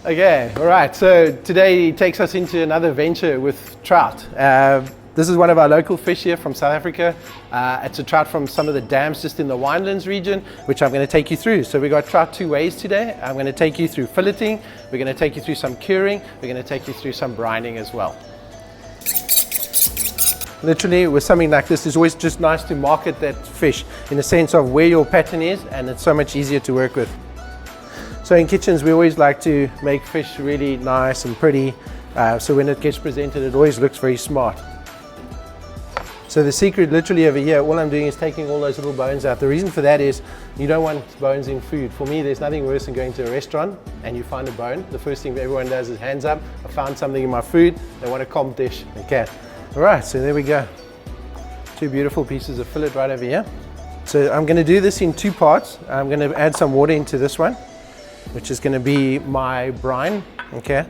Okay, all right. So today takes us into another venture with trout. This is one of our local fish here from South Africa. It's a trout from some of the dams just in the Winelands region, which I'm going to take you through. So we got trout two ways today. I'm going to take you through filleting. We're going to take you through some curing. We're going to take you through some brining as well. Literally, with something like this, it's always just nice to market that fish in the sense of where your pattern is, and it's so much easier to work with. So in kitchens, we always like to make fish really nice and pretty, so when it gets presented, it always looks very smart. So the secret literally over here, all I'm doing is taking all those little bones out. The reason for that is you don't want bones in food. For me, there's nothing worse than going to a restaurant and you find a bone. The first thing everyone does is hands up. I found something in my food. They want a comp dish. Okay. All right, so there we go. Two beautiful pieces of fillet right over here. So I'm going to do this in two parts. I'm going to add some water into this one, which is going to be my brine. Okay.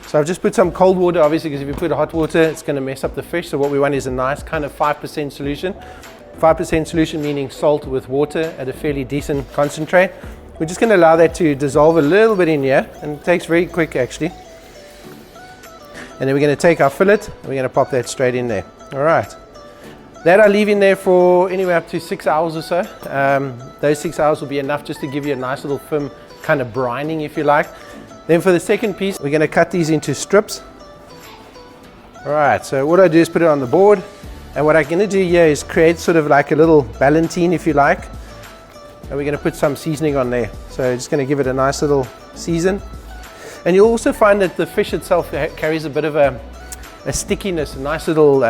So I've just put some cold water, obviously, because if you put hot water, it's going to mess up the fish. So what we want is a nice kind of 5% solution. 5% solution meaning salt with water at a fairly decent concentrate. We're just going to allow that to dissolve a little bit in here, and it takes very quick actually. And then we're going to take our fillet and we're going to pop that straight in there. All right. That I leave in there for anywhere up to 6 hours or so. Those 6 hours will be enough just to give you a nice little firm kind of brining, if you like. Then for the second piece, we're going to cut these into strips. All right, so what I do is put it on the board. And what I'm going to do here is create sort of like a little ballantine, if you like. And we're going to put some seasoning on there. So just going to give it a nice little season. And you'll also find that the fish itself carries a bit of a stickiness, a nice little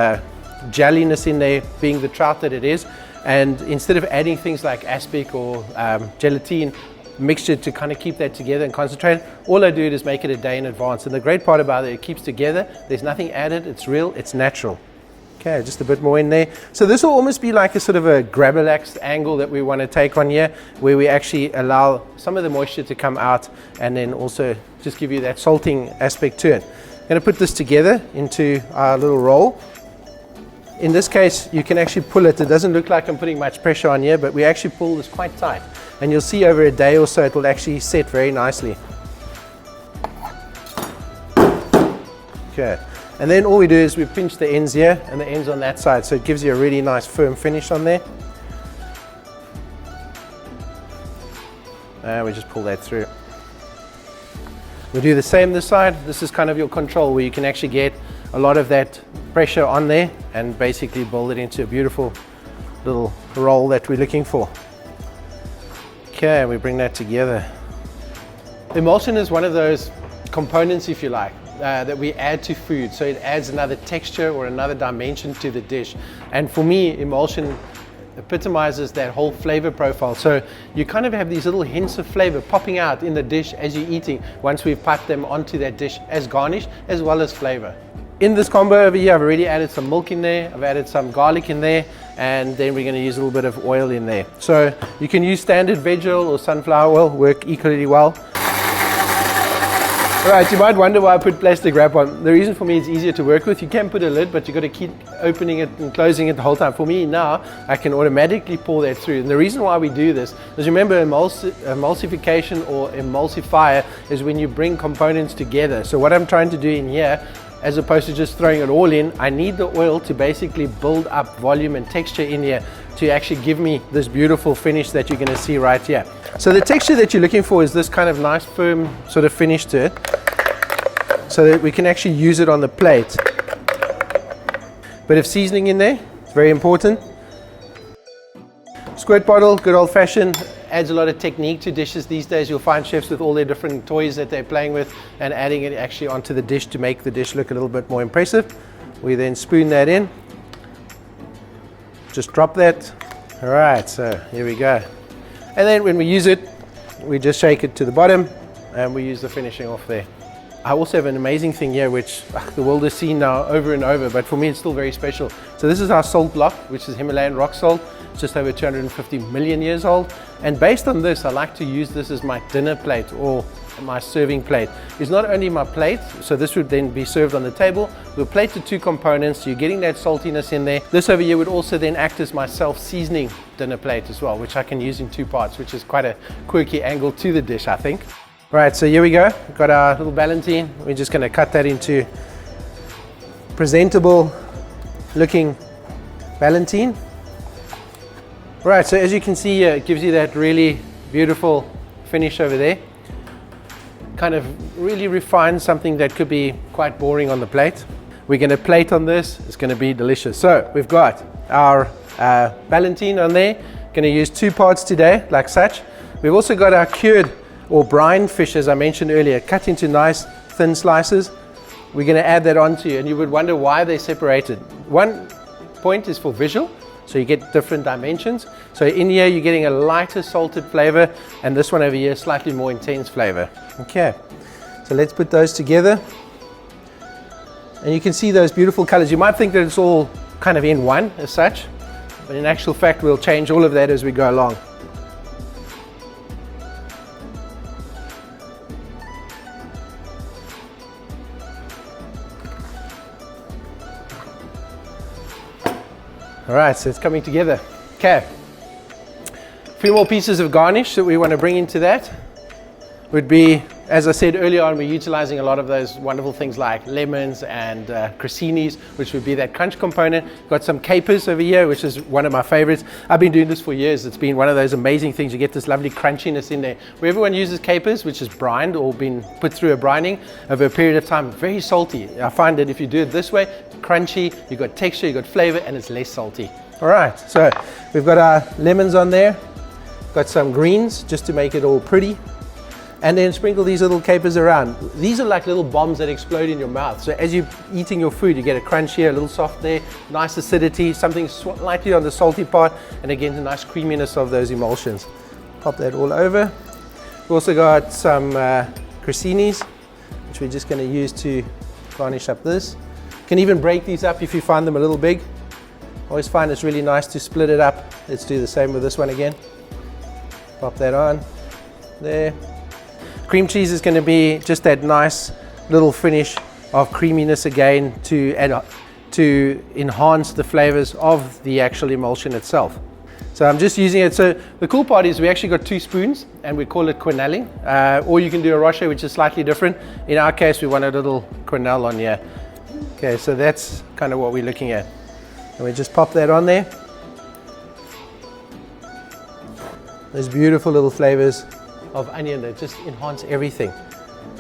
jelliness in there, being the trout that it is. And instead of adding things like aspic or gelatine mixture to kind of keep that together and concentrate, all I do is make it a day in advance. And the great part about it keeps together. There's nothing added. It's real. It's natural. Okay, just a bit more in there. So this will almost be like a sort of a grab-relaxed angle that we want to take on here, where we actually allow some of the moisture to come out and then also just give you that salting aspect to it. I'm going to put this together into our little roll. In this case, you can actually pull it. It doesn't look like I'm putting much pressure on here, but we actually pull this quite tight. And you'll see over a day or so, it will actually set very nicely. Okay. And then all we do is we pinch the ends here and the ends on that side, so it gives you a really nice firm finish on there. And we just pull that through. We'll do the same this side. This is kind of your control, where you can actually get a lot of that pressure on there and basically build it into a beautiful little roll that we're looking for. Okay, we bring that together. Emulsion is one of those components, if you like, that we add to food, so it adds another texture or another dimension to the dish. And for me, emulsion epitomizes that whole flavor profile. So you kind of have these little hints of flavor popping out in the dish as you're eating, once we've piped them onto that dish as garnish as well as flavor. In this combo over here, I've already added some milk in there, I've added some garlic in there, and then we're going to use a little bit of oil in there. So you can use standard veg oil or sunflower oil, work equally well. Alright, you might wonder why I put plastic wrap on. The reason for me, it's easier to work with. You can put a lid, but you've got to keep opening it and closing it the whole time. For me now, I can automatically pour that through. And the reason why we do this is, remember, emulsification or emulsifier is when you bring components together. So what I'm trying to do in here, as opposed to just throwing it all in, I need the oil to basically build up volume and texture in here to actually give me this beautiful finish that you're going to see right here. So the texture that you're looking for is this kind of nice firm sort of finish to it, so that we can actually use it on the plate. Bit of seasoning in there, it's very important. Squirt bottle, good old fashioned, adds a lot of technique to dishes these days. You'll find chefs with all their different toys that they're playing with and adding it actually onto the dish to make the dish look a little bit more impressive. We then spoon that in. Just drop that. All right, so here we go. And then when we use it, we just shake it to the bottom and we use the finishing off there. I also have an amazing thing here, which the world has seen now over and over, but for me it's still very special. So this is our salt block, which is Himalayan rock salt. It's just over 250 million years old. And based on this, I like to use this as my dinner plate or my serving plate. It's not only my plate, so this would then be served on the table. We'll plate the two components, you're getting that saltiness in there. This over here would also then act as my self-seasoning dinner plate as well, which I can use in two parts, which is quite a quirky angle to the dish, I think. Right, so here we go. We've got our little ballantine. We're just going to cut that into presentable looking ballantine. Right, so as you can see here, it gives you that really beautiful finish over there. Kind of really refines something that could be quite boring on the plate. We're going to plate on this. It's going to be delicious. So we've got our ballantine on there. Going to use 2 parts today, like such. We've also got our cured or brine fish, as I mentioned earlier, cut into nice thin slices. We're going to add that onto you, and you would wonder why they're separated. One point is for visual, so you get different dimensions. So in here you're getting a lighter salted flavor, and this one over here slightly more intense flavor. Okay, so let's put those together, and you can see those beautiful colors. You might think that it's all kind of in one as such, but in actual fact we'll change all of that as we go along. All right, so it's coming together. Okay, a few more pieces of garnish that we want to bring into that would be, as I said earlier on, we're utilizing a lot of those wonderful things like lemons and cressinis, which would be that crunch component. Got some capers over here, which is one of my favorites. I've been doing this for years. It's been one of those amazing things. You get this lovely crunchiness in there. Where everyone uses capers, which is brined or been put through a brining over a period of time, very salty. I find that if you do it this way, crunchy, you've got texture, you've got flavor, and it's less salty. All right, so we've got our lemons on there. Got some greens just to make it all pretty. And then sprinkle these little capers around. These are like little bombs that explode in your mouth. So as you're eating your food, you get a crunch here, a little soft there, nice acidity, something slightly on the salty part, and again, the nice creaminess of those emulsions. Pop that all over. We've also got some cressinis, which we're just going to use to garnish up this. You can even break these up if you find them a little big. I always find it's really nice to split it up. Let's do the same with this one again. Pop that on there. Cream cheese is going to be just that nice little finish of creaminess again to enhance the flavors of the actual emulsion itself. So I'm just using it. So the cool part is we actually got 2 spoons, and we call it quenelling, or you can do a rocher, which is slightly different. In our case, we want a little quenelle on here. Okay, so that's kind of what we're looking at. And we just pop that on there. Those beautiful little flavors of onion that just enhance everything.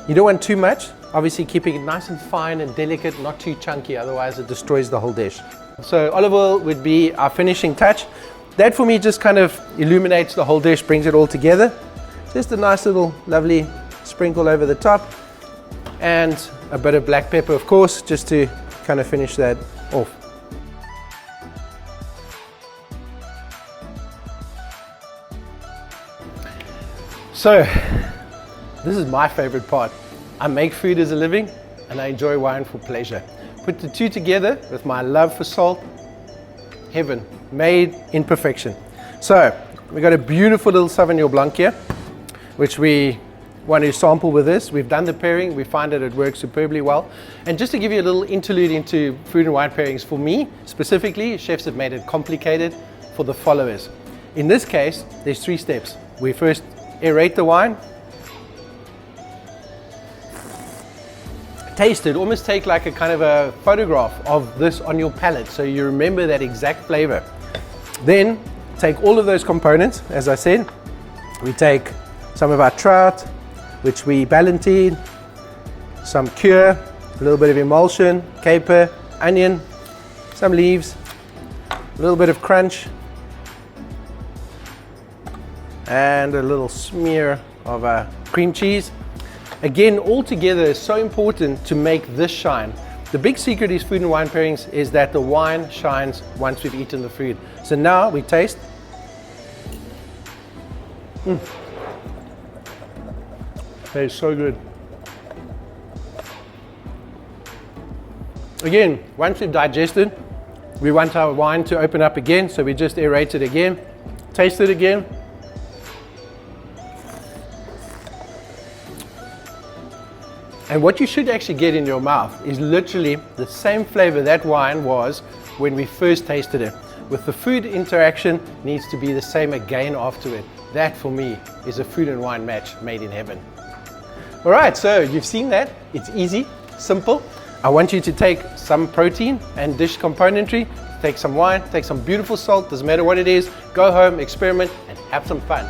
You don't want too much, obviously keeping it nice and fine and delicate, not too chunky, otherwise it destroys the whole dish. So olive oil would be our finishing touch. That for me just kind of illuminates the whole dish, brings it all together. Just a nice little lovely sprinkle over the top, and a bit of black pepper, of course, just to kind of finish that off. So, this is my favorite part. I make food as a living, and I enjoy wine for pleasure. Put the two together with my love for salt, heaven, made in perfection. So, we got a beautiful little Sauvignon Blanc here, which we want to sample with this. We've done the pairing, we find that it works superbly well. And just to give you a little interlude into food and wine pairings, for me specifically, chefs have made it complicated for the followers. In this case, there's 3 steps. We first aerate the wine, taste it, almost take like a kind of a photograph of this on your palate so you remember that exact flavor. Then take all of those components, as I said. We take some of our trout, which we ballantine, some cure, a little bit of emulsion, caper, onion, some leaves, a little bit of crunch, and a little smear of cream cheese. Again, all together is so important to make this shine. The big secret is food and wine pairings is that the wine shines once we've eaten the food. So now we taste. That is so good. Again, once we've digested, we want our wine to open up again, so we just aerate it again, taste it again. And what you should actually get in your mouth is literally the same flavor that wine was when we first tasted it. With the food interaction, needs to be the same again after it. That for me is a food and wine match made in heaven. All right, so you've seen that. It's easy, simple. I want you to take some protein and dish componentry, take some wine, take some beautiful salt, doesn't matter what it is, go home, experiment, and have some fun.